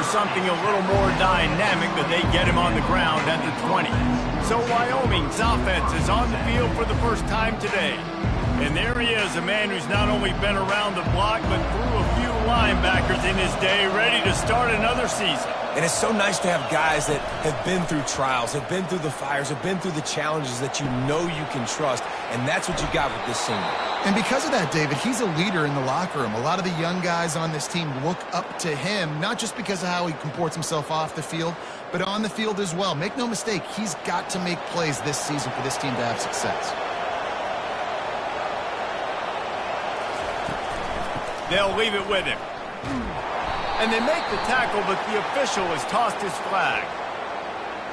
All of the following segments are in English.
something a little more dynamic, but they get him on the ground at the 20. So Wyoming's offense is on the field for the first time today. And there he is, a man who's not only been around the block, but through a few linebackers in his day, ready to start another season. And it's so nice to have guys that have been through trials, have been through the fires, have been through the challenges that you know you can trust. And that's what you got with this senior. And because of that, David, he's a leader in the locker room. A lot of the young guys on this team look up to him, not just because of how he comports himself off the field, but on the field as well. Make no mistake, he's got to make plays this season for this team to have success. They'll leave it with him. And they make the tackle, but the official has tossed his flag.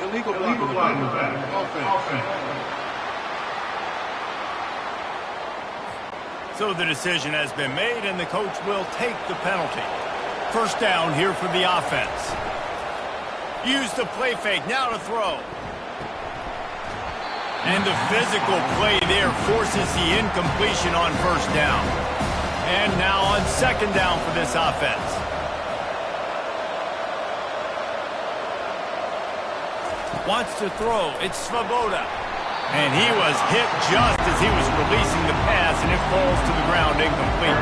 Illegal flag. Offense. So the decision has been made, and the coach will take the penalty. First down here for the offense. Use the play fake, now to throw. And the physical play there forces the incompletion on first down. And now on second down for this offense. Wants to throw. It's Svoboda. And he was hit just as he was releasing the pass, and it falls to the ground incomplete.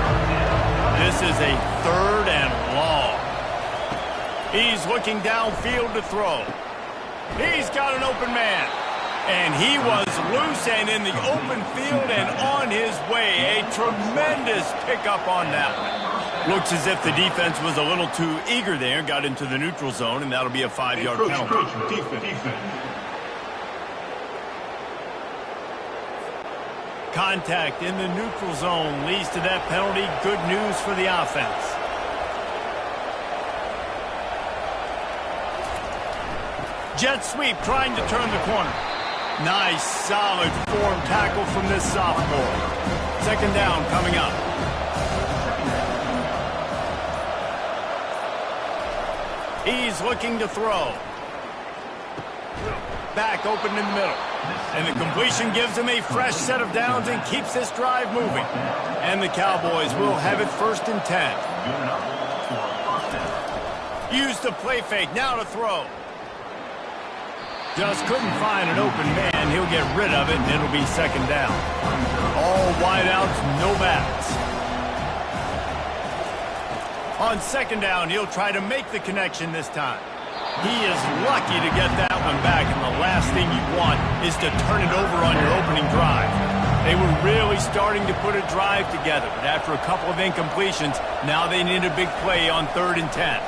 This is a 3rd and long. He's looking downfield to throw. He's got an open man. And he was loose and in the open field and on his way. A tremendous pickup on that one. Looks as if the defense was a little too eager there, got into the neutral zone, and that'll be a 5-yard penalty. Defense. Contact in the neutral zone leads to that penalty. Good news for the offense. Jet sweep trying to turn the corner. Nice, solid form tackle from this sophomore. Second down coming up. He's looking to throw. Back open in the middle. And the completion gives him a fresh set of downs and keeps this drive moving. And the Cowboys will have it 1st and 10. Use the play fake, now to throw. Just couldn't find an open man. He'll get rid of it, and it'll be second down. All wideouts, no backs. On second down, he'll try to make the connection this time. He is lucky to get that one back, and the last thing you want is to turn it over on your opening drive. They were really starting to put a drive together, but after a couple of incompletions, now they need a big play on 3rd and 10.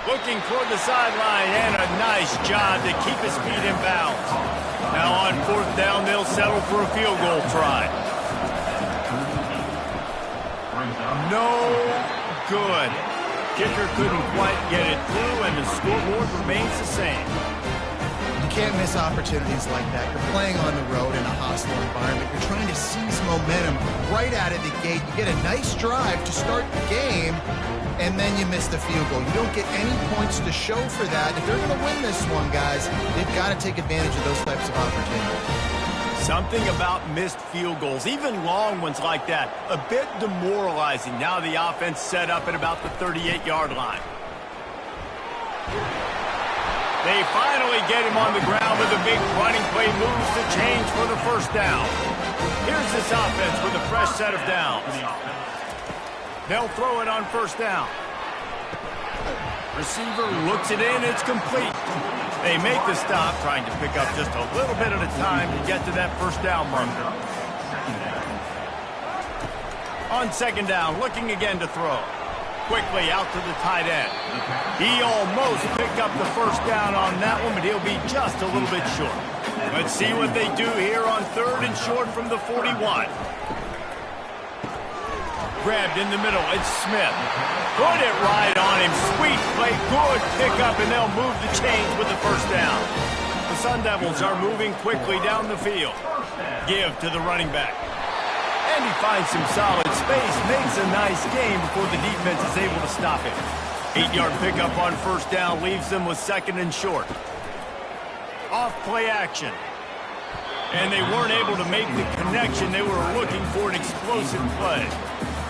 Looking toward the sideline, and a nice job to keep his feet in bounds. Now on 4th down, they'll settle for a field goal try. No good. Kicker couldn't quite get it through, and the scoreboard remains the same. You can't miss opportunities like that. You're playing on the road in a hostile environment. You're trying to seize momentum right out of the gate. You get a nice drive to start the game, and then you miss the field goal. You don't get any points to show for that. If they're going to win this one, guys, they've got to take advantage of those types of opportunities. Something about missed field goals, even long ones like that, a bit demoralizing. Now the offense set up at about the 38-yard line. They finally get him on the ground with a big running play, moves the change for the first down. Here's this offense with a fresh set of downs. They'll throw it on first down. Receiver looks it in, it's complete. They make the stop, trying to pick up just a little bit at a time to get to that first down marker. On second down, looking again to throw. Quickly out to the tight end. He almost picked up the first down on that one, but he'll be just a little bit short. Let's see what they do here on 3rd and short from the 41. Grabbed in the middle, it's Smith. Put it right on him, sweet play, good pickup, and they'll move the chains with the first down. The Sun Devils are moving quickly down the field. Give to the running back. And he finds some solid space, makes a nice game before the defense is able to stop him. 8-yard pickup on first down leaves them with 2nd and short. Off play action. And they weren't able to make the connection. They were looking for an explosive play.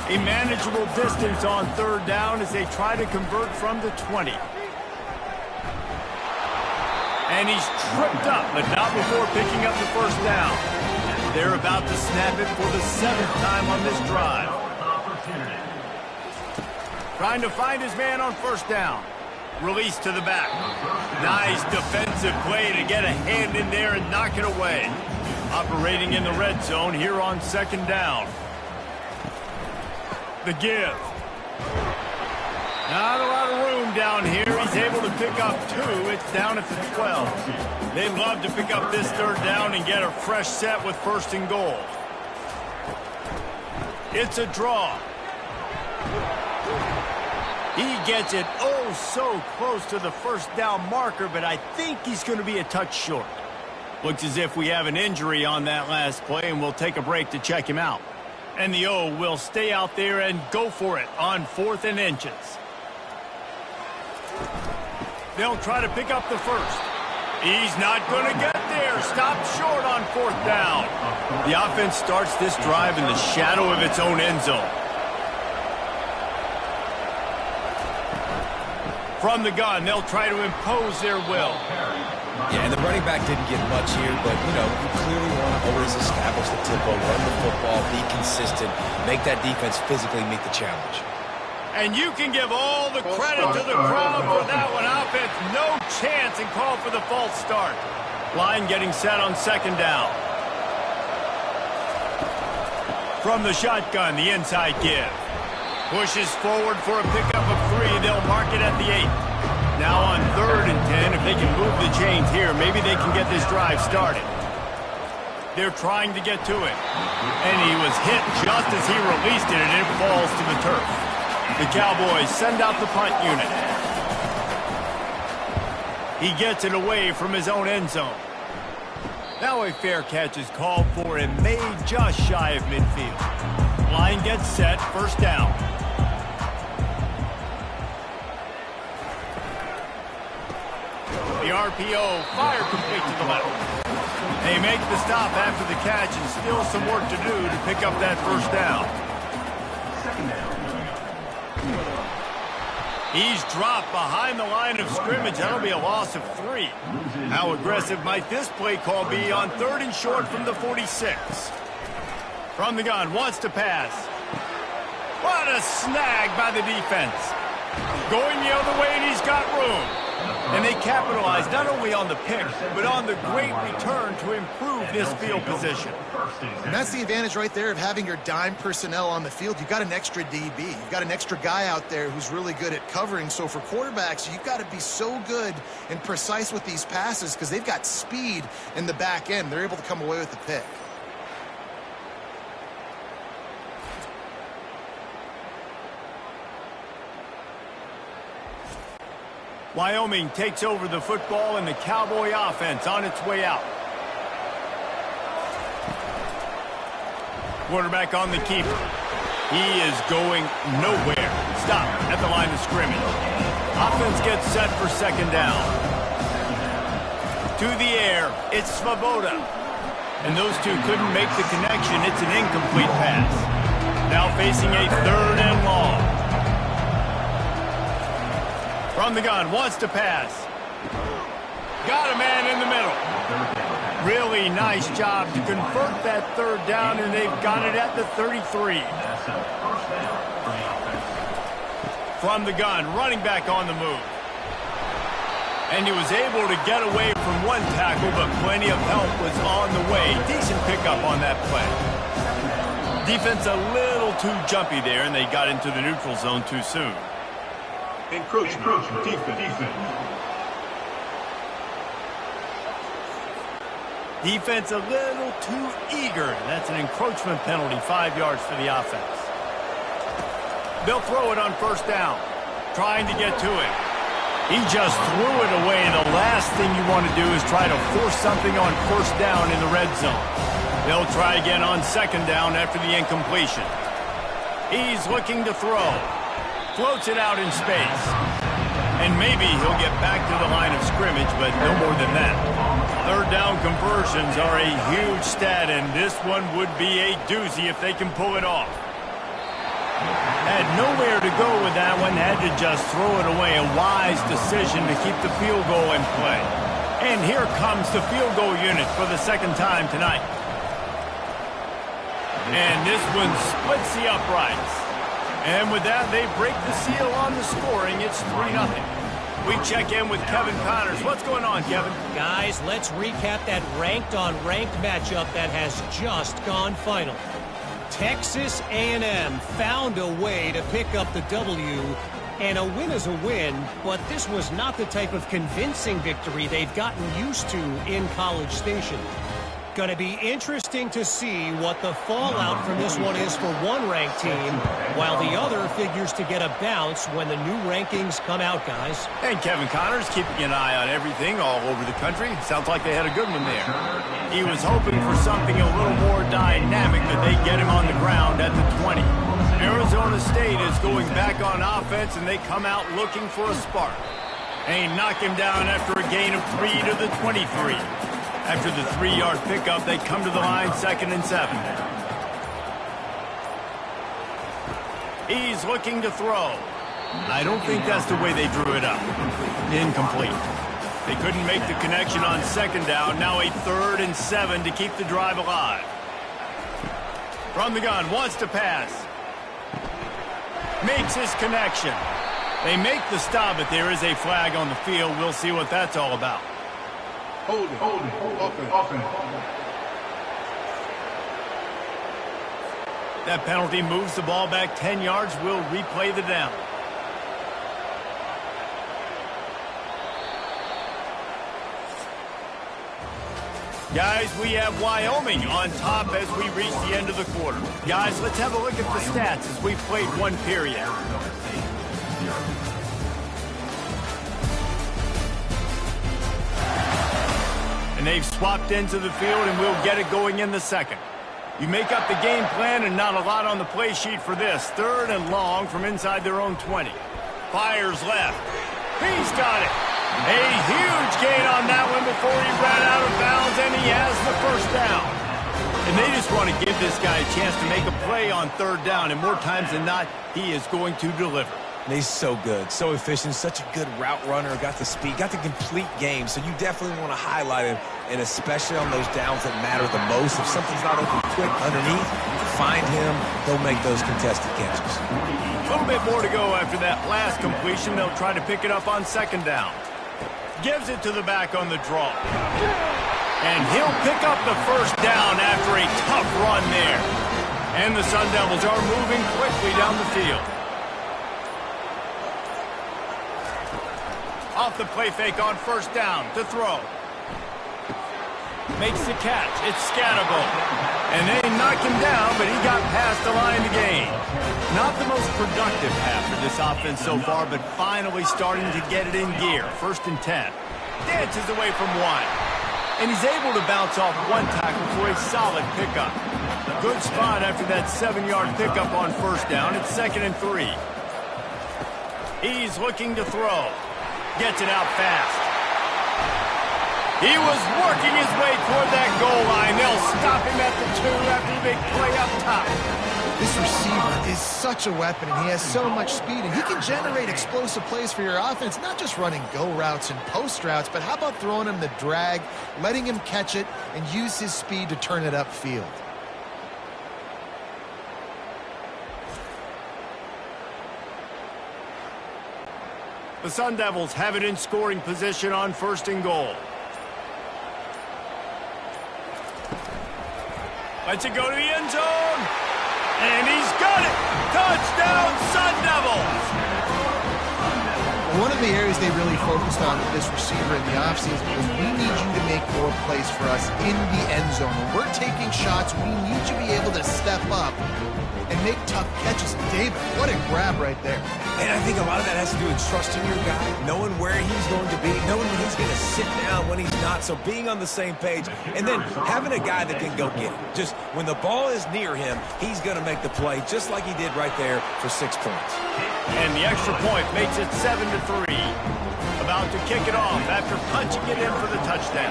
A manageable distance on third down as they try to convert from the 20. And he's tripped up, but not before picking up the first down. They're about to snap it for the 7th time on this drive. Trying to find his man on first down. Release to the back. Nice defensive play to get a hand in there and knock it away. Operating in the red zone here on second down. The give. Not a lot of room down here. He's able to pick up 2. It's down at the 12. They'd love to pick up this third down and get a fresh set with first and goal. It's a draw. He gets it oh so close to the first down marker, but I think he's going to be a touch short. Looks as if we have an injury on that last play, and we'll take a break to check him out. And the O will stay out there and go for it on 4th and inches. They'll try to pick up the first. He's not going to get there. Stopped short on 4th down. The offense starts this drive in the shadow of its own end zone. From the gun, they'll try to impose their will. Yeah, and the running back didn't get much here, but, you know, you clearly want to always establish the tempo, run the football, be consistent, make that defense physically meet the challenge. And you can give all the credit to the crowd for that one. Offense, no chance, and call for the false start. Line getting set on second down. From the shotgun, the inside give. Pushes forward for a pickup of 3. They'll mark it at the 8. Now on 3rd and 10, if they can move the chains here, maybe they can get this drive started. They're trying to get to it. And he was hit just as he released it, and it falls to the turf. The Cowboys send out the punt unit. He gets it away from his own end zone. Now a fair catch is called for and made just shy of midfield. Line gets set, first down. The RPO, fire complete to the left. They make the stop after the catch, and still some work to do to pick up that first down. He's dropped behind the line of scrimmage. That'll be a loss of 3. How aggressive might this play call be on 3rd and short from the 46? From the gun, wants to pass. What a snag by the defense. Going the other way, and he's got room. And they capitalize not only on the pick, but on the great return to improve this field position. And that's the advantage right there of having your dime personnel on the field. You've got an extra DB. You've got an extra guy out there who's really good at covering. So for quarterbacks, you've got to be so good and precise with these passes because they've got speed in the back end. They're able to come away with the pick. Wyoming takes over the football, and the Cowboy offense on its way out. Quarterback on the keeper. He is going nowhere. Stop at the line of scrimmage. Offense gets set for second down. To the air, it's Svoboda. And those two couldn't make the connection. It's an incomplete pass. Now facing a 3rd and long. From the gun, wants to pass. Got a man in the middle. Really nice job to convert that 3rd down, and they've got it at the 33. From the gun, running back on the move. And he was able to get away from one tackle, but plenty of help was on the way. Decent pickup on that play. Defense a little too jumpy there, and they got into the neutral zone too soon. Encroachment. Defense. Defense a little too eager. That's an encroachment penalty, 5 yards for the offense. They'll throw it on first down. Trying to get to it. He just threw it away. The last thing you want to do is try to force something on first down in the red zone. They'll try again on second down after the incompletion. He's looking to throw. Floats it out in space. And maybe he'll get back to the line of scrimmage, but no more than that. 3rd down conversions are a huge stat, and this one would be a doozy if they can pull it off. Had nowhere to go with that one, had to just throw it away. A wise decision to keep the field goal in play. And here comes the field goal unit for the second time tonight. And this one splits the uprights. And with that, they break the seal on the scoring. It's 3-0. We check in with Kevin Connors. What's going on, Kevin? Guys, let's recap that ranked-on-ranked matchup that has just gone final. Texas A&M found a way to pick up the W, and a win is a win, but this was not the type of convincing victory they've gotten used to in College Station. Going to be interesting to see what the fallout from this one is for one ranked team, while the other figures to get a bounce when the new rankings come out, guys. And Kevin Connors keeping an eye on everything all over the country. Sounds like they had a good one there. He was hoping for something a little more dynamic, but they get him on the ground at the 20. Arizona State is going back on offense, and they come out looking for a spark. They knock him down after a gain of 3 to the 23. After the 3-yard pickup, they come to the line 2nd and 7. He's looking to throw. I don't think that's the way they drew it up. Incomplete. They couldn't make the connection on 2nd down. Now a 3rd and 7 to keep the drive alive. From the gun, wants to pass. Makes his connection. They make the stop, but there is a flag on the field. We'll see what that's all about. Hold it. Offense. That penalty moves the ball back 10 yards. We'll replay the down. Guys, we have Wyoming on top as we reach the end of the quarter. Guys, let's have a look at the stats as we've played one period. And they've swapped into the field, and we'll get it going in the second. You make up the game plan, and not a lot on the play sheet for this. 3rd and long from inside their own 20. Fires left. He's got it. A huge gain on that one before he ran out of bounds, and he has the first down. And they just want to give this guy a chance to make a play on 3rd down, and more times than not, he is going to deliver. And he's so good, so efficient, such a good route runner, got the speed, got the complete game. So you definitely want to highlight him, and especially on those downs that matter the most. If something's not open quick underneath, find him, he'll make those contested catches. A little bit more to go after that last completion. They'll try to pick it up on 2nd down. Gives it to the back on the draw. And he'll pick up the first down after a tough run there. And the Sun Devils are moving quickly down the field. Off the play fake on 1st down to throw. Makes the catch. It's Scatterbo. And they knock him down, but he got past the line to gain. Not the most productive half for this offense so far, but finally starting to get it in gear. 1st and 10. Dances away from 1. And he's able to bounce off 1 tackle for a solid pickup. Good spot after that 7-yard pickup on 1st down. It's 2nd and 3. He's looking to throw. Gets it out fast. He was working his way toward that goal line. They'll stop him at the 2 after the big play up top. This receiver is such a weapon, and he has so much speed, and he can generate explosive plays for your offense, not just running go routes and post routes, but how about throwing him the drag, letting him catch it, and use his speed to turn it upfield. The Sun Devils have it in scoring position on 1st and goal. Lets it go to the end zone. And he's got it. Touchdown, Sun Devils. One of the areas they really focused on with this receiver in the offseason was we need you to make more plays for us in the end zone. When we're taking shots, we need you to be able to step up and make tough catches. David, what a grab right there. And I think a lot of that has to do with trusting your guy, knowing where he's going to be, knowing when he's going to sit down, when he's not. So being on the same page, and then having a guy that can go get it. Just when the ball is near him, he's going to make the play, just like he did right there for 6 points. And the extra point makes it 7-3. About to kick it off after punching it in for the touchdown.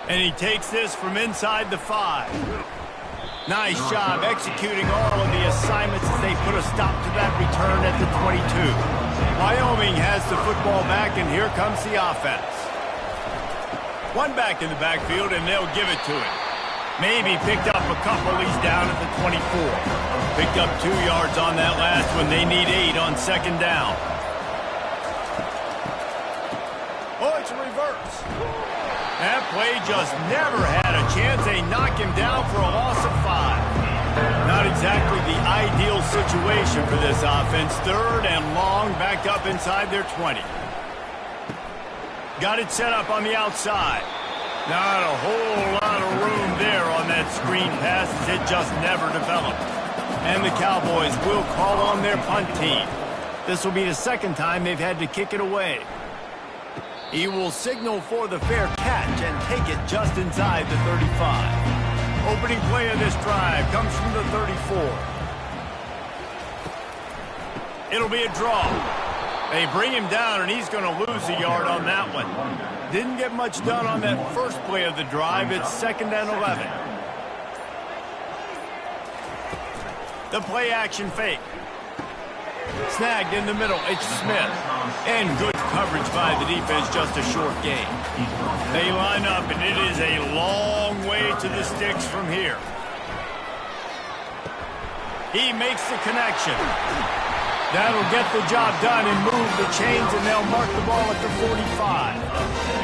And he takes this from inside the 5. Nice job executing all of the assignments as they put a stop to that return at the 22. Wyoming has the football back, and here comes the offense. One back in the backfield, and they'll give it to him. Maybe picked up a couple. He's down at the 24. Picked up 2 yards on that last one. They need 8 on second down. Oh, it's a reverse. That play just never had a chance. They knock him down for a loss of 5. Not exactly the ideal situation for this offense. Third and long, back up inside their 20. Got it set up on the outside. Not a whole lot of room there on that screen pass as it just never developed. And the Cowboys will call on their punt team. This will be the second time they've had to kick it away. He will signal for the fair catch and take it just inside the 35. Opening play of this drive comes from the 34. It'll be a draw. They bring him down, and he's going to lose a yard on that one. Didn't get much done on that first play of the drive. It's 2nd and 11. The play action fake. Snagged in the middle. It's Smith. And good coverage by the defense, just a short gain. They line up, and it is a long way to the sticks from here. He makes the connection. That'll get the job done and move the chains, and they'll mark the ball at the 45.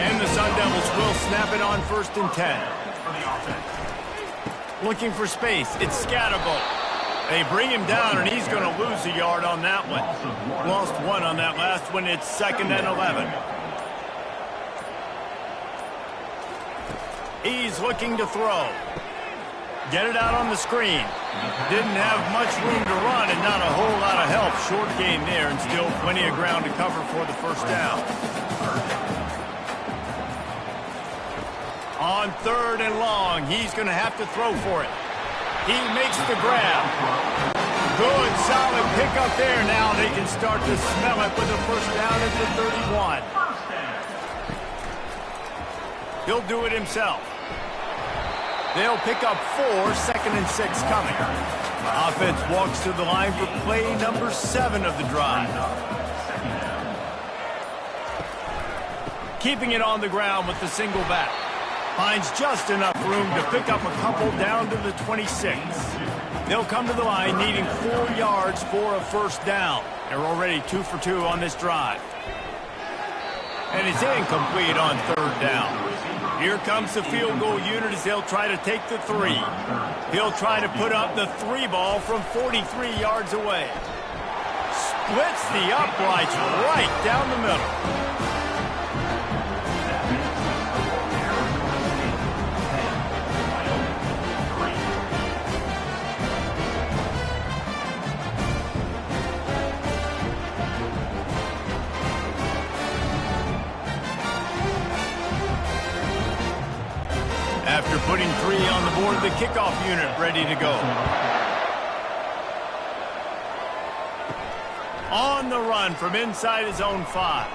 And the Sun Devils will snap it on 1st and 10. Looking for space. It's Scatterbo. They bring him down, and he's going to lose a yard on that one. Lost 1 on that last one. It's 2nd and 11. He's looking to throw. Get it out on the screen. Didn't have much room to run and not a whole lot of help. Short gain there and still plenty of ground to cover for the first down. On 3rd and long, he's going to have to throw for it. He makes the grab. Good, solid pickup there. Now they can start to smell it with a first down at the 31. He'll do it himself. They'll pick up 4, 2nd and 6 coming. Offense walks to the line for play number 7 of the drive. Keeping it on the ground with the single back. Finds just enough room to pick up a couple down to the 26. They'll come to the line needing 4 yards for a first down. They're already 2 for 2 on this drive. And it's incomplete on 3rd down. Here comes the field goal unit as they'll try to take the 3. He'll try to put up the 3 ball from 43 yards away. Splits the uprights right down the middle. After putting 3 on the board, the kickoff unit ready to go. On the run from inside his own 5.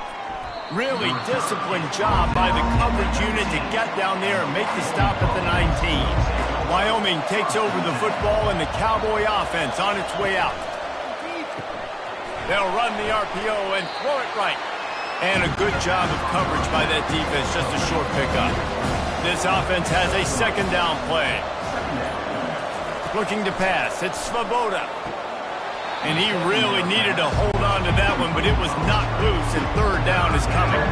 Really disciplined job by the coverage unit to get down there and make the stop at the 19. Wyoming takes over the football and the Cowboy offense on its way out. They'll run the RPO and throw it right. And a good job of coverage by that defense, just a short pickup. This offense has a 2nd down play. Looking to pass. It's Svoboda. And he really needed to hold on to that one, but it was not loose, and 3rd down is coming.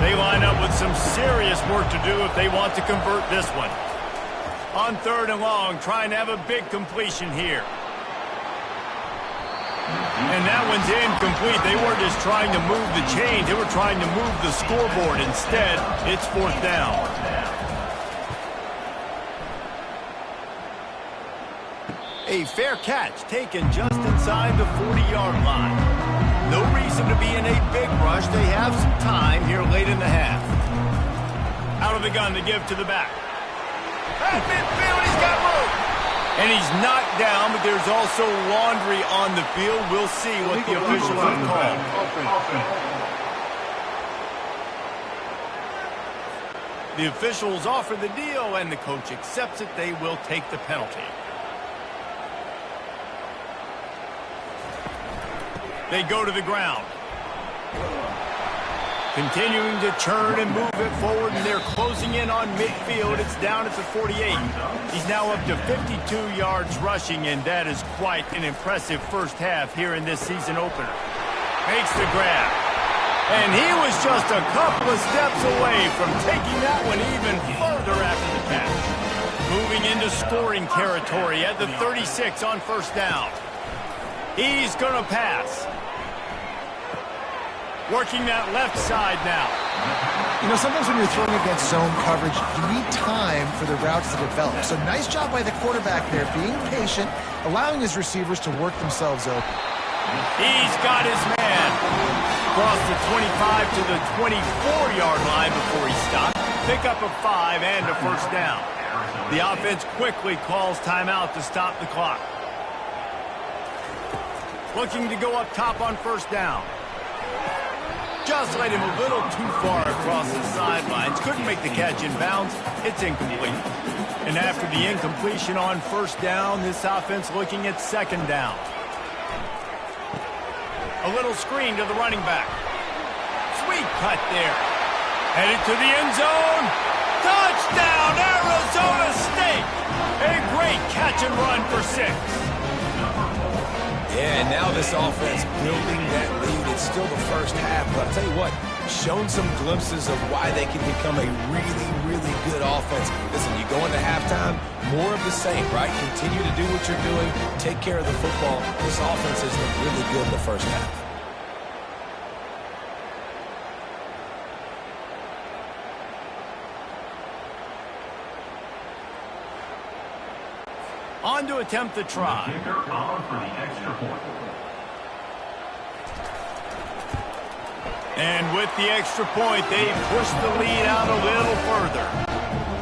They line up with some serious work to do if they want to convert this one. On 3rd and long, trying to have a big completion here. And that one's incomplete. They weren't just trying to move the chains. They were trying to move the scoreboard. Instead, it's 4th down. A fair catch taken just inside the 40-yard line. No reason to be in a big rush. They have some time here late in the half. Out of the gun to give to the back. At midfield, he's got room. And he's knocked down, but there's also laundry on the field. We'll see what the officials have called. The officials offer the deal, and the coach accepts it. They will take the penalty. They go to the ground. Continuing to churn and move it forward, and they're closing in on midfield. It's down at the 48. He's now up to 52 yards rushing, and that is quite an impressive first half here in this season opener. Makes the grab. And he was just a couple of steps away from taking that one even further after the catch. Moving into scoring territory at the 36 on first down. He's going to pass. Working that left side now. You know, sometimes when you're throwing against zone coverage, you need time for the routes to develop. So nice job by the quarterback there, being patient, allowing his receivers to work themselves open. He's got his man. Across the 25 to the 24-yard line before he stopped. Pick up a 5 and a first down. The offense quickly calls timeout to stop the clock. Looking to go up top on first down. Just led him a little too far across the sidelines. Couldn't make the catch in bounds. It's incomplete. And after the incompletion on first down, this offense looking at second down. A little screen to the running back. Sweet cut there. Headed to the end zone. Touchdown, Arizona State. A great catch and run for 6. Yeah, and now this offense building that lead. It's still the first half, but I'll tell you what, shown some glimpses of why they can become a really, really good offense. Listen, you go into halftime, more of the same, right? Continue to do what you're doing, take care of the football. This offense has looked really good in the first half. On to attempt the try. And with the extra point, they push the lead out a little further.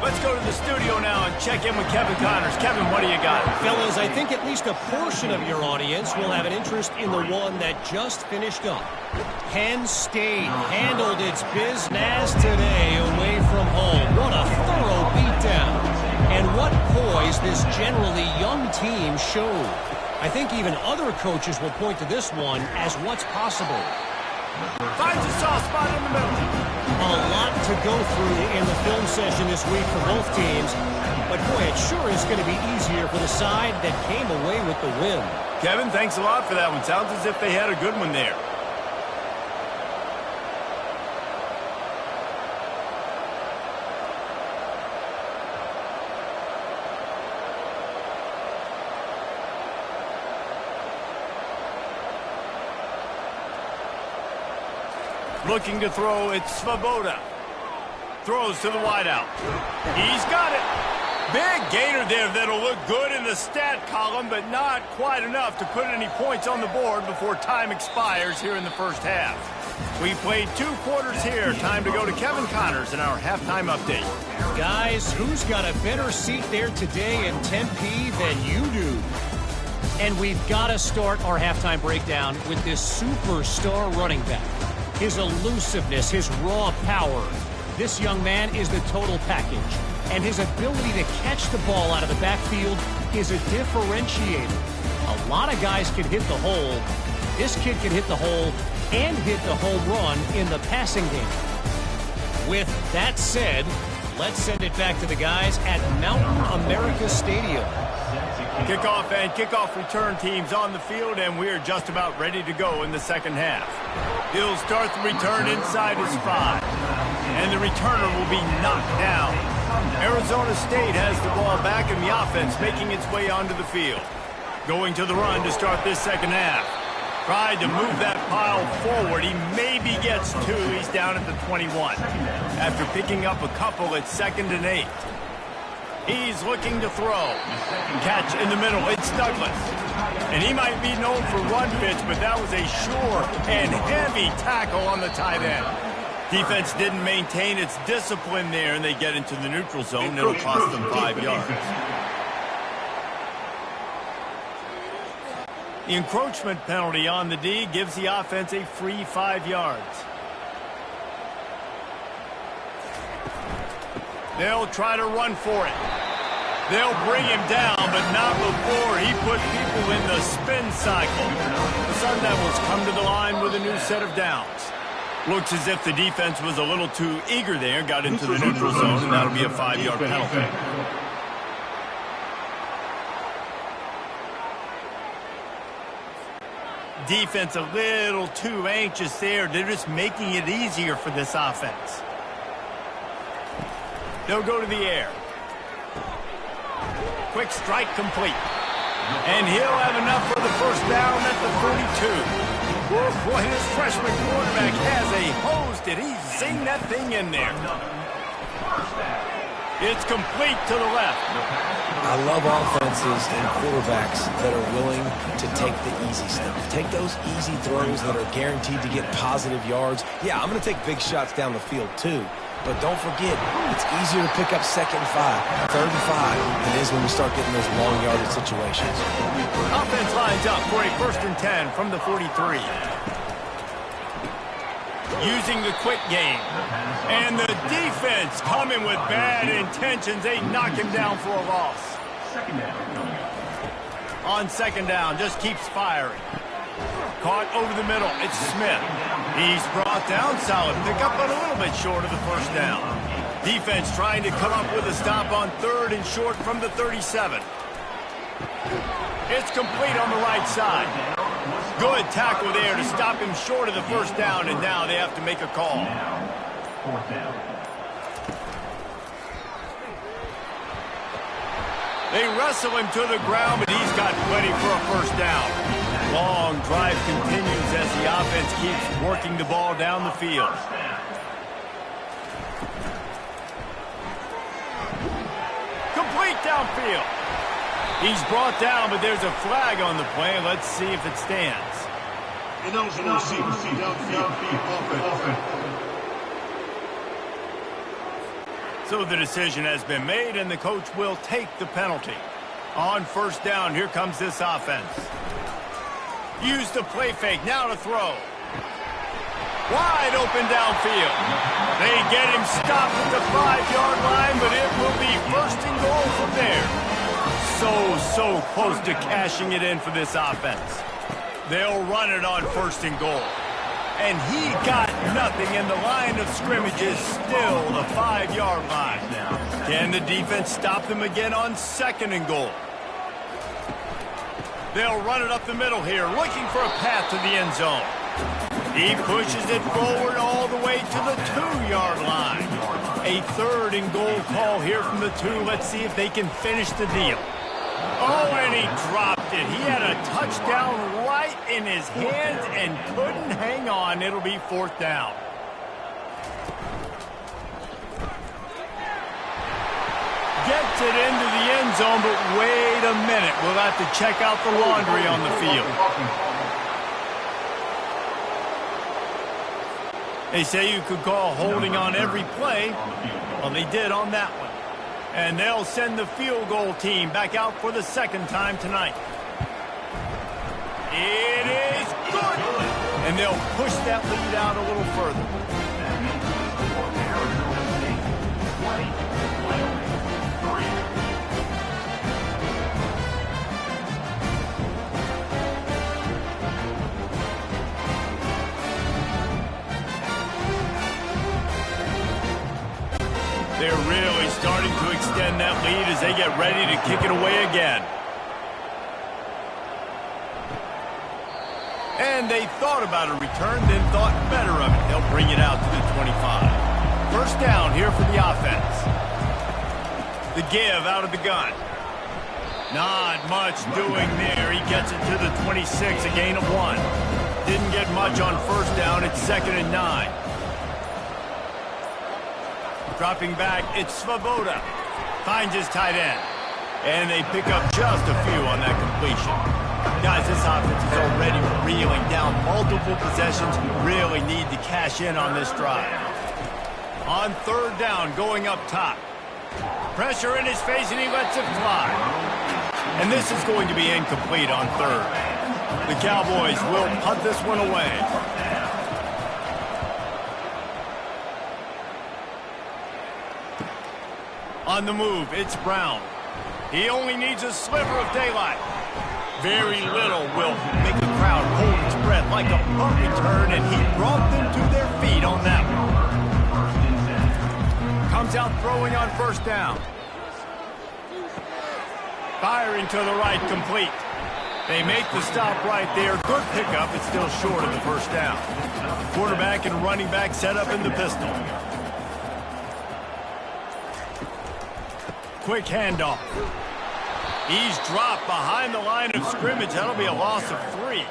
Let's go to the studio now and check in with Kevin Connors. Kevin, what do you got? Fellas, I think at least a portion of your audience will have an interest in the one that just finished up. Penn State handled its business today away from home. What a thorough beatdown. And what poise this generally young team showed. I think even other coaches will point to this one as what's possible. Finds a soft spot in the middle. A lot to go through in the film session this week for both teams. But boy, it sure is going to be easier for the side that came away with the win. Kevin, thanks a lot for that one. Sounds as if they had a good one there. Looking to throw, it's Svoboda. Throws to the wideout. He's got it. Big gainer there that'll look good in the stat column, but not quite enough to put any points on the board before time expires here in the first half. We played 2 quarters here. Time to go to Kevin Connors in our halftime update. Guys, who's got a better seat there today in Tempe than you do? And we've got to start our halftime breakdown with this superstar running back. His elusiveness, his raw power. This young man is the total package. And his ability to catch the ball out of the backfield is a differentiator. A lot of guys can hit the hole. This kid can hit the hole and hit the home run in the passing game. With that said, let's send it back to the guys at Mountain America Stadium. Kickoff and kickoff return teams on the field, and we're just about ready to go in the second half. He'll start the return inside his 5, and the returner will be knocked down. Arizona State has the ball back, and the offense making its way onto the field. Going to the run to start this second half. Tried to move that pile forward. He maybe gets 2. He's down at the 21. After picking up a couple at 2nd and 8. He's looking to throw. Catch in the middle. It's Douglas. And he might be known for run fits, but that was a sure and heavy tackle on the tight end. Defense didn't maintain its discipline there, and they get into the neutral zone. It'll cost them 5 yards. The encroachment penalty on the D gives the offense a free 5 yards. They'll try to run for it. They'll bring him down, but not before he put people in the spin cycle. The Sun Devils come to the line with a new set of downs. Looks as if the defense was a little too eager there, got into the neutral zone, and that'll be a 5-yard penalty. Defense a little too anxious there. They're just making it easier for this offense. They'll go to the air. Quick strike complete. And he'll have enough for the first down at the 42. Woo, boy, this freshman quarterback has a hose. Did he zing that thing in there? It's complete to the left. I love offenses and quarterbacks that are willing to take the easy stuff. Take those easy throws that are guaranteed to get positive yards. Yeah, I'm going to take big shots down the field too. But don't forget, it's easier to pick up 2nd and 5, 3rd and 5 than it is when we start getting those long yardage situations. Offense lines up for a 1st and 10 from the 43. Using the quick game. And the defense coming with bad intentions. They knock him down for a loss. On 2nd down, just keeps firing. Caught over the middle. It's Smith. He's brought down. Solid pickup, but a little bit short of the first down. Defense trying to come up with a stop on 3rd and short from the 37. It's complete on the right side. Good tackle there to stop him short of the first down, and now they have to make a call. 4th down. They wrestle him to the ground, but he's got plenty for a first down. Long drive continues as the offense keeps working the ball down the field. Complete downfield. He's brought down, but there's a flag on the play. Let's see if it stands. So the decision has been made, and the coach will take the penalty. On 1st down, here comes this offense. Use the play fake, now to throw. Wide open downfield. They get him stopped at the 5-yard line, but it will be 1st and goal from there. So close to cashing it in for this offense. They'll run it on 1st and goal. And he got nothing, and the line of scrimmage is still the 5-yard line. Can the defense stop them again on 2nd and goal? They'll run it up the middle here, looking for a path to the end zone. He pushes it forward all the way to the 2-yard line. A 3rd and goal call here from the 2. Let's see if they can finish the deal. Oh, and he dropped it. He had a touchdown right in his hands and couldn't hang on. It'll be 4th down. Gets it into the end zone, but wait a minute. We'll have to check out the laundry on the field. They say you could call holding on every play. Well, they did on that one. And they'll send the field goal team back out for the 2nd time tonight. It is good. And they'll push that lead out a little further. They're really starting to extend that lead as they get ready to kick it away again. And they thought about a return, then thought better of it. They'll bring it out to the 25. 1st down here for the offense. The give out of the gun. Not much doing there. He gets it to the 26, a gain of 1. Didn't get much on 1st down. It's 2nd and 9. Dropping back, it's Svoboda. Finds his tight end. And they pick up just a few on that completion. Guys, this offense is already reeling down multiple possessions. Really need to cash in on this drive. On 3rd down, going up top. Pressure in his face, and he lets it fly. And this is going to be incomplete on 3rd. The Cowboys will punt this one away. On the move, it's Brown. He only needs a sliver of daylight. Very little will make a crowd hold its breath like a punt return, and he brought them to their feet on that one. Comes out throwing on first down. Firing to the right, complete. They make the stop right there. Good pickup. It's still short of the first down. Quarterback and running back set up in the pistol. Quick handoff. He's dropped behind the line of scrimmage. That'll be a loss of 3.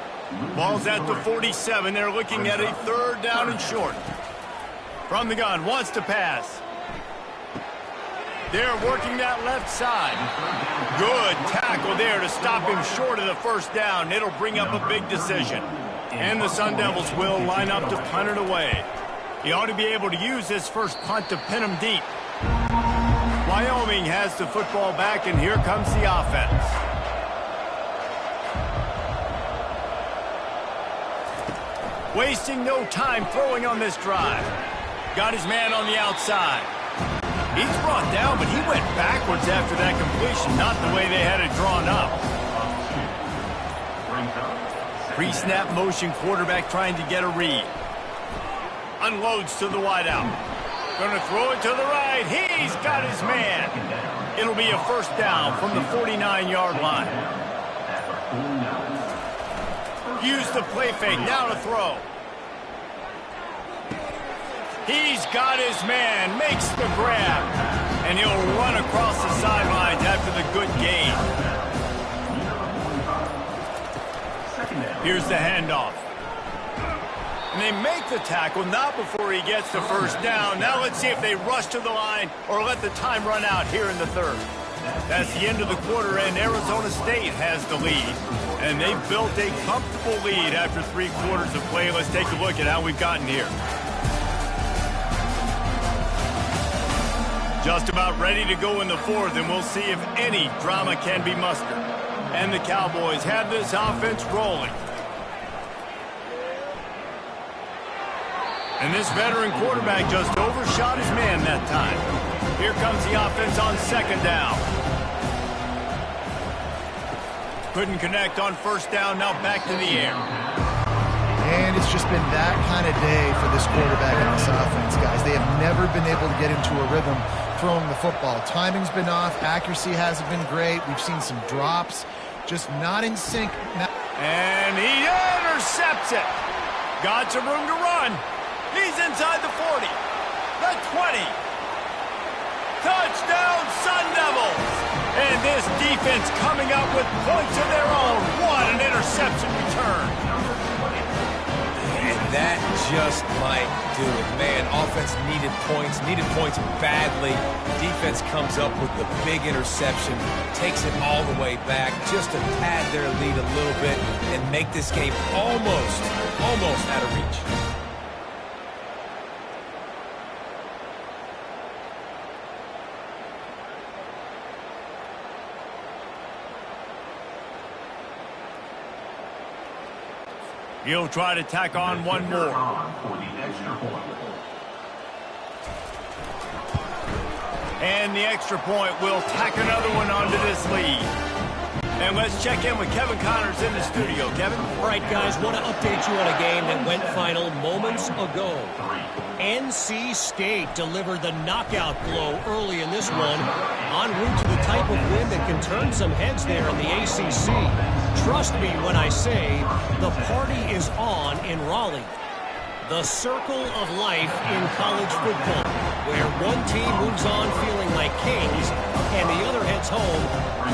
Ball's at the 47. They're looking at a third down and short. From the gun, wants to pass. They're working that left side. Good tackle there to stop him short of the first down. It'll bring up a big decision. And the Sun Devils will line up to punt it away. He ought to be able to use this first punt to pin him deep. Wyoming has the football back, and here comes the offense. Wasting no time throwing on this drive. Got his man on the outside. He's brought down, but he went backwards after that completion, not the way they had it drawn up. Pre-snap motion, quarterback trying to get a read. Unloads to the wideout. Going to throw it to the right. He's got his man. It'll be a first down from the 49-yard line. Use the play fake. Now to throw. He's got his man. Makes the grab. And he'll run across the sidelines after the good gain. Here's the handoff. And they make the tackle, not before he gets the first down. Now let's see if they rush to the line or let the time run out here in the third. That's the end of the quarter, and Arizona State has the lead. And they've built a comfortable lead after 3 quarters of play. Let's take a look at how we've gotten here. Just about ready to go in the fourth, and we'll see if any drama can be mustered. And the Cowboys have this offense rolling. And this veteran quarterback just overshot his man that time. Here comes the offense on second down. Couldn't connect on first down, now back to the air. And it's just been that kind of day for this quarterback and this offense, guys. They have never been able to get into a rhythm throwing the football. Timing's been off. Accuracy hasn't been great. We've seen some drops. Just not in sync. And he intercepts it. Got some room to run. He's inside the 40. The 20. Touchdown, Sun Devils. And this defense coming up with points of their own. What an interception return. And that just might do it. Man, offense needed points badly. Defense comes up with the big interception, takes it all the way back just to pad their lead a little bit and make this game almost out of reach. He'll try to tack on one more. And the extra point will tack another one onto this lead. And let's check in with Kevin Connors in the studio. Kevin? All right, guys, want to update you on a game that went final moments ago. NC State delivered the knockout blow early in this one, en route to the type of win that can turn some heads there in the ACC. Trust me when I say the party is on in Raleigh. The circle of life in college football, where one team moves on feeling like kings and the other heads home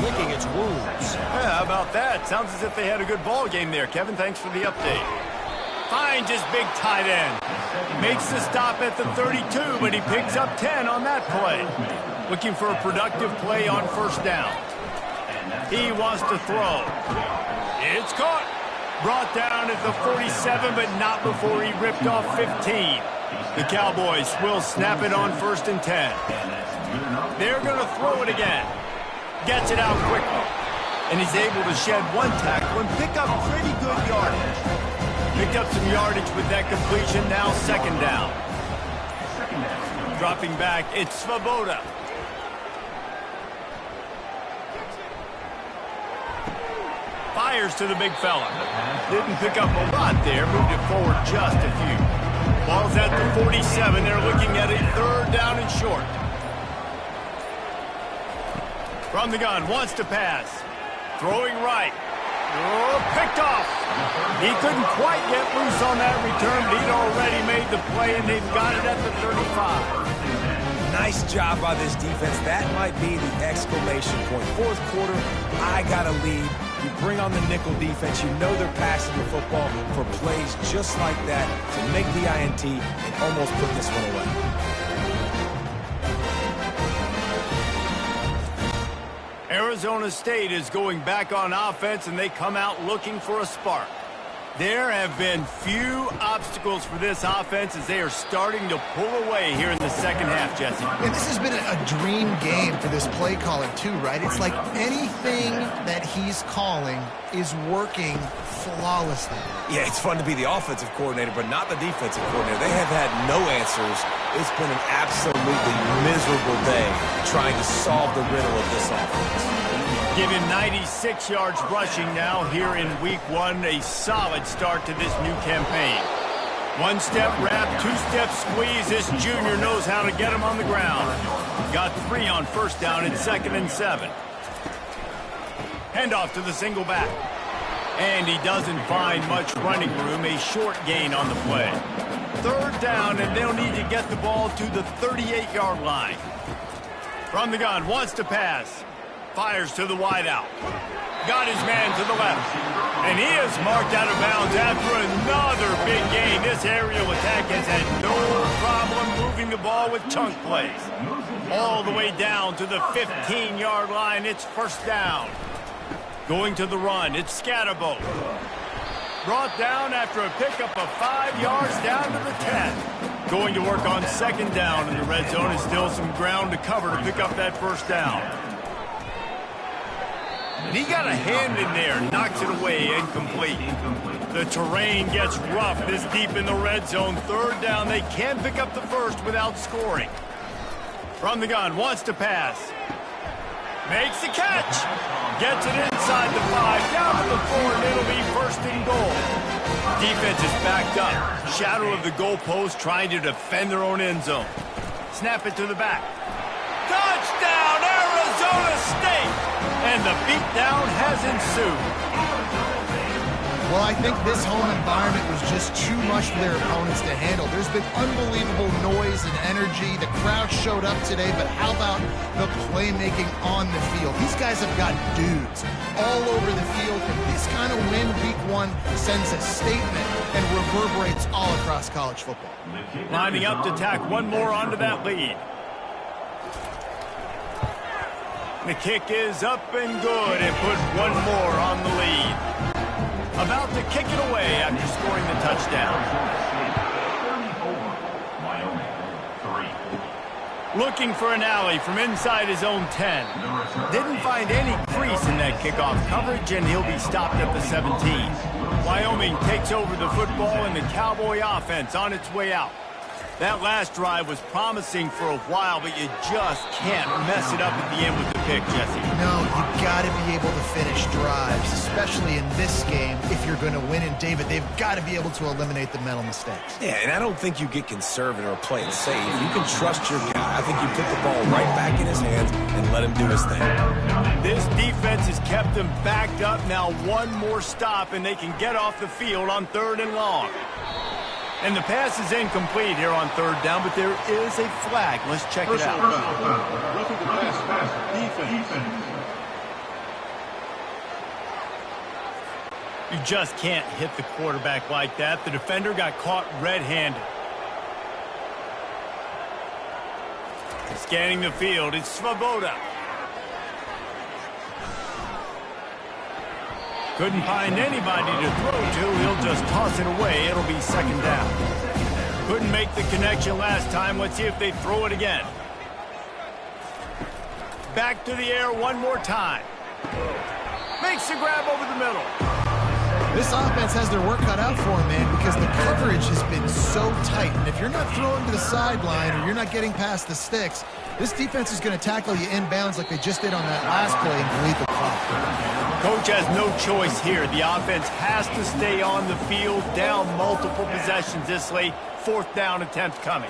licking its wounds. Yeah, how about that? Sounds as if they had a good ball game there. Kevin, thanks for the update. Finds his big tight end. Makes the stop at the 32, but he picks up 10 on that play. Looking for a productive play on first down. He wants to throw. It's caught. Brought down at the 47, but not before he ripped off 15. The Cowboys will snap it on 1st and 10. They're going to throw it again. Gets it out quickly. And he's able to shed one tackle and pick up pretty good yardage. Picked up some yardage with that completion, now second down. Dropping back, it's Svoboda. Fires to the big fella. Didn't pick up a lot there. Moved it forward just a few. Ball's at the 47. They're looking at a 3rd down and short. From the gun, wants to pass. Throwing right. Oh, picked off. He couldn't quite get loose on that return, but he'd already made the play, and they've got it at the 35. Nice job by this defense. That might be the exclamation point. 4th quarter, I got a lead. You bring on the nickel defense. You know they're passing the football for plays just like that to make the INT and almost put this one away. Arizona State is going back on offense, and they come out looking for a spark. There have been few obstacles for this offense as they are starting to pull away here in the second half, Jesse. And this has been a dream game for this play caller, too, right? It's like anything that he's calling is working flawlessly. Yeah, it's fun to be the offensive coordinator, but not the defensive coordinator. They have had no answers. It's been an absolutely miserable day trying to solve the riddle of this offense. Give him 96 yards rushing now here in week 1. A solid start to this new campaign. 1-step wrap, 2-step squeeze. This junior knows how to get him on the ground. Got 3 on 1st down and 2nd and 7. Handoff to the single back. And he doesn't find much running room. A short gain on the play. 3rd down, and they'll need to get the ball to the 38-yard line. From the gun, wants to pass. Fires to the wideout. Got his man to the left. And he is marked out of bounds after another big gain. This aerial attack has had no problem moving the ball with chunk plays. All the way down to the 15-yard line. It's 1st down. Going to the run. It's Scatterbo. Brought down after a pickup of 5 yards down to the 10. Going to work on 2nd down in the red zone. Is still some ground to cover to pick up that 1st down. And he got a hand in there, knocks it away, incomplete. The terrain gets rough this deep in the red zone. 3rd down, they can pick up the 1st without scoring. From the gun, wants to pass. Makes the catch. Gets it inside the 5, down to the 4, and it'll be 1st and goal. Defense is backed up. Shadow of the goalpost trying to defend their own end zone. Snap it to the back. Touchdown, Arizona State! And the beatdown has ensued. Well, I think this home environment was just too much for their opponents to handle. There's been unbelievable noise and energy. The crowd showed up today, but how about the playmaking on the field? These guys have got dudes all over the field, and this kind of win week 1 sends a statement and reverberates all across college football. Lining up to tack one more onto that lead. The kick is up and good and put one more on the lead. About to kick it away after scoring the touchdown. Looking for an alley from inside his own 10. Didn't find any crease in that kickoff coverage, and he'll be stopped at the 17. Wyoming takes over the football, and the Cowboy offense on its way out. That last drive was promising for a while, but you just can't mess it up at the end with the pick, Jesse. No, you got to be able to finish drives, especially in this game. If you're going to win, and David, they've got to be able to eliminate the mental mistakes. Yeah, and I don't think you get conservative or play it safe. You can trust your guy. I think you put the ball right back in his hands and let him do his thing. This defense has kept them backed up. Now one more stop, and they can get off the field on 3rd and long. And the pass is incomplete here on 3rd down, but there is a flag. Let's check it out. Roughing the pass. Defense. You just can't hit the quarterback like that. The defender got caught red-handed. Scanning the field, it's Svoboda. Couldn't find anybody to throw to. He'll just toss it away. It'll be 2nd down. Couldn't make the connection last time. Let's see if they throw it again. Back to the air one more time. Makes the grab over the middle. This offense has their work cut out for them, man, because the coverage has been so tight. And if you're not throwing to the sideline or you're not getting past the sticks, this defense is going to tackle you inbounds like they just did on that last play and bleed the clock. Coach has no choice here. The offense has to stay on the field, down multiple possessions this late. 4th down attempt coming.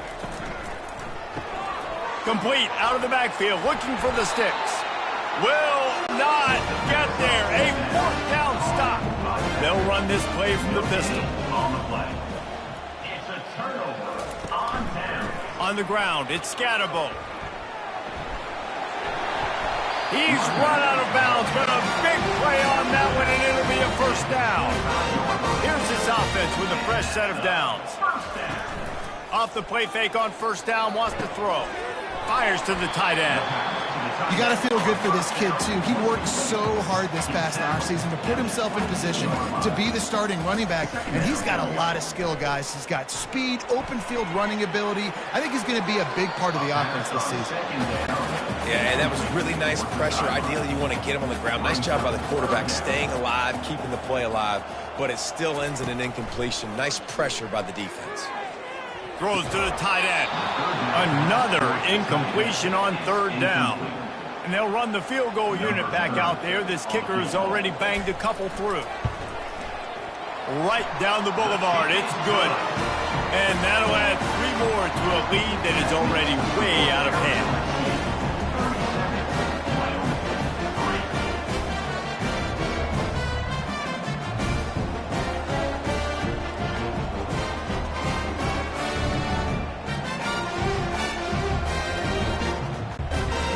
Complete out of the backfield, looking for the sticks. Will not get there. A 4th down stop. They'll run this play from the pistol. On the play. It's a turnover on down. On the ground, it's Scatterbo. He's run out of bounds, but a big play on that one, and it'll be a 1st down. Here's this offense with a fresh set of downs. Off the play fake on 1st down, wants to throw. Fires to the tight end. You got to feel good for this kid, too. He worked so hard this past offseason to put himself in position to be the starting running back, and he's got a lot of skill, guys. He's got speed, open field running ability. I think he's going to be a big part of the offense this season. Yeah, and that was really nice pressure. Ideally, you want to get him on the ground. Nice job by the quarterback staying alive, keeping the play alive, but it still ends in an incompletion. Nice pressure by the defense. Throws to the tight end. Another incompletion on 3rd down. And they'll run the field goal unit back out there. This kicker has already banged a couple through. Right down the boulevard. It's good. And that'll add 3 more to a lead that is already way out of hand.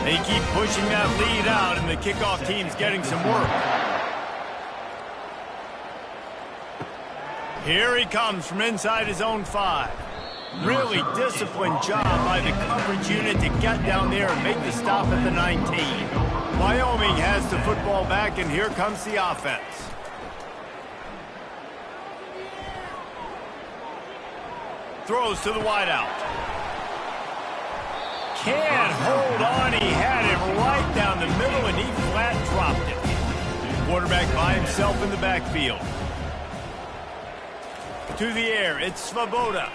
They keep pushing that lead out, and the kickoff team's getting some work. Here he comes from inside his own 5. Really disciplined job by the coverage unit to get down there and make the stop at the 19. Wyoming has the football back, and here comes the offense. Throws to the wideout. Can't hold on. He had it right down the middle, and he flat dropped it. Quarterback by himself in the backfield. To the air, it's Svoboda.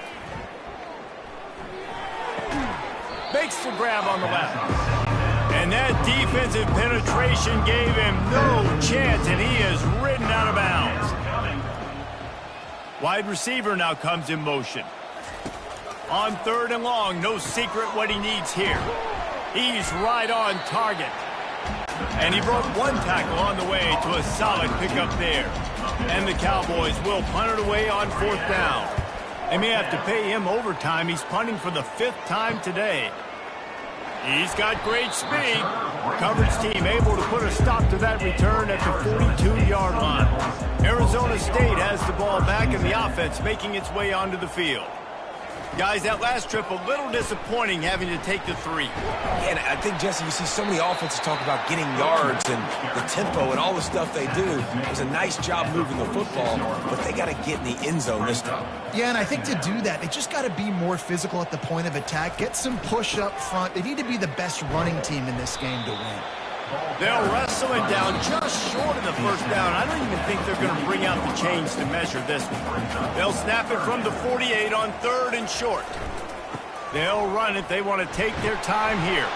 Makes the grab on the left. And that defensive penetration gave him no chance, and he is ridden out of bounds. Wide receiver now comes in motion. On 3rd and long, no secret what he needs here. He's right on target. And he broke 1 tackle on the way to a solid pickup there. And the Cowboys will punt it away on 4th down. They may have to pay him overtime. He's punting for the 5th time today. He's got great speed. Coverage team able to put a stop to that return at the 42-yard line. Arizona State has the ball back, and the offense making its way onto the field. Guys, that last trip, a little disappointing having to take the 3. And I think, Jesse, you see so many offenses talk about getting yards and the tempo and all the stuff they do. It was a nice job moving the football, but they got to get in the end zone this time. Yeah, and I think to do that, they just got to be more physical at the point of attack, get some push up front. They need to be the best running team in this game to win. They'll wrestle it down just short of the 1st down. I don't even think they're going to bring out the chains to measure this one. They'll snap it from the 48 on 3rd and short. They'll run it. They want to take their time here.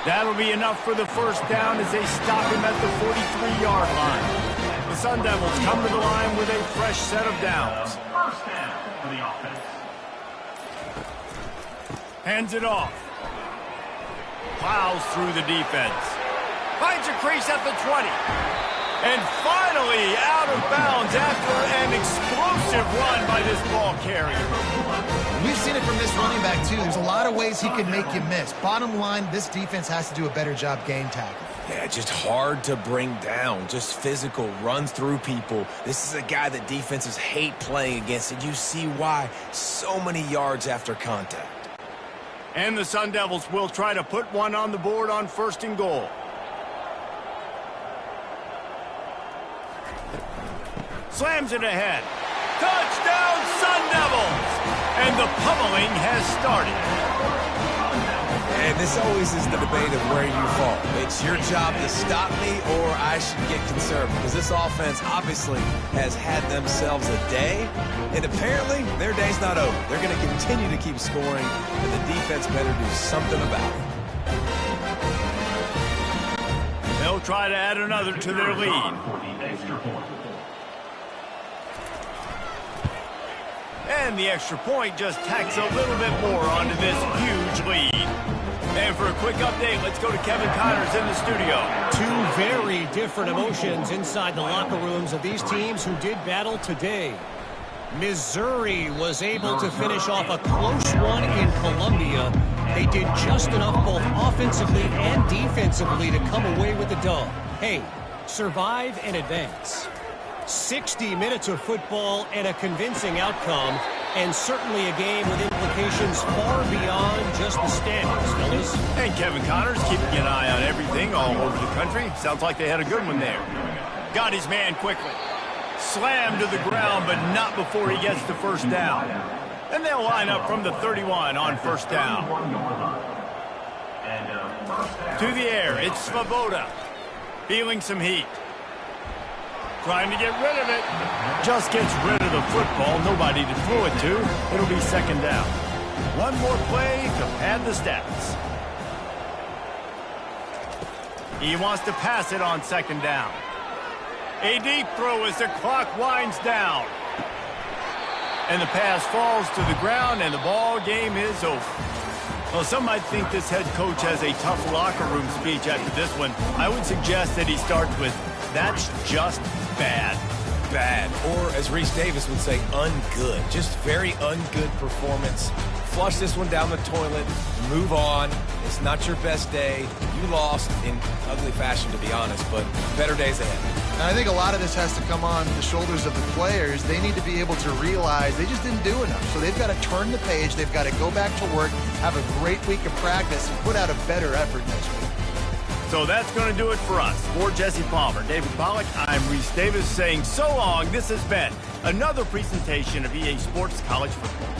That'll be enough for the 1st down as they stop him at the 43-yard line. The Sun Devils come to the line with a fresh set of downs. 1st down for the offense. Hands it off. Plows through the defense. Finds a crease at the 20. And finally out of bounds after an explosive run by this ball carrier. We've seen it from this running back, too. There's a lot of ways he can make you miss. Bottom line, this defense has to do a better job game tackling. Yeah, just hard to bring down. Just physical, runs through people. This is a guy that defenses hate playing against, and you see why. So many yards after contact. And the Sun Devils will try to put one on the board on 1st and goal. Slams it ahead. Touchdown, Sun Devils! And the pummeling has started. And this always is the debate of where you fall. It's your job to stop me or I should get concerned because this offense obviously has had themselves a day, and apparently their day's not over. They're going to continue to keep scoring, and the defense better do something about it. They'll try to add another to their lead. And the extra point just tacks a little bit more onto this huge lead. And for a quick update, let's go to Kevin Connors in the studio. Two very different emotions inside the locker rooms of these teams who did battle today. Missouri was able to finish off a close one in Columbia. They did just enough both offensively and defensively to come away with the dub. Hey, survive and advance. 60 minutes of football and a convincing outcome, and certainly a game with implications far beyond just the standings, fellas. And Kevin Connors keeping an eye on everything all over the country. Sounds like they had a good one there. Got his man quickly. Slammed to the ground, but not before he gets to first down. And they'll line up from the 31 on first down. To the air, it's Svoboda. Feeling some heat. Trying to get rid of it. Just gets rid of the football. Nobody to throw it to. It'll be second down. One more play to pad the stats. He wants to pass it on second down. A deep throw as the clock winds down. And the pass falls to the ground, and the ball game is over. Well, some might think this head coach has a tough locker room speech after this one. I would suggest that he starts with, "That's just bad." Bad, or as Reese Davis would say, ungood. Just very ungood performance. Flush this one down the toilet, move on. It's not your best day. You lost in ugly fashion, to be honest, but better days ahead. And I think a lot of this has to come on the shoulders of the players. They need to be able to realize they just didn't do enough. So they've got to turn the page. They've got to go back to work, have a great week of practice, and put out a better effort next week. So that's going to do it for us. For Jesse Palmer, David Pollack, I'm Reese Davis saying so long. This has been another presentation of EA Sports College Football.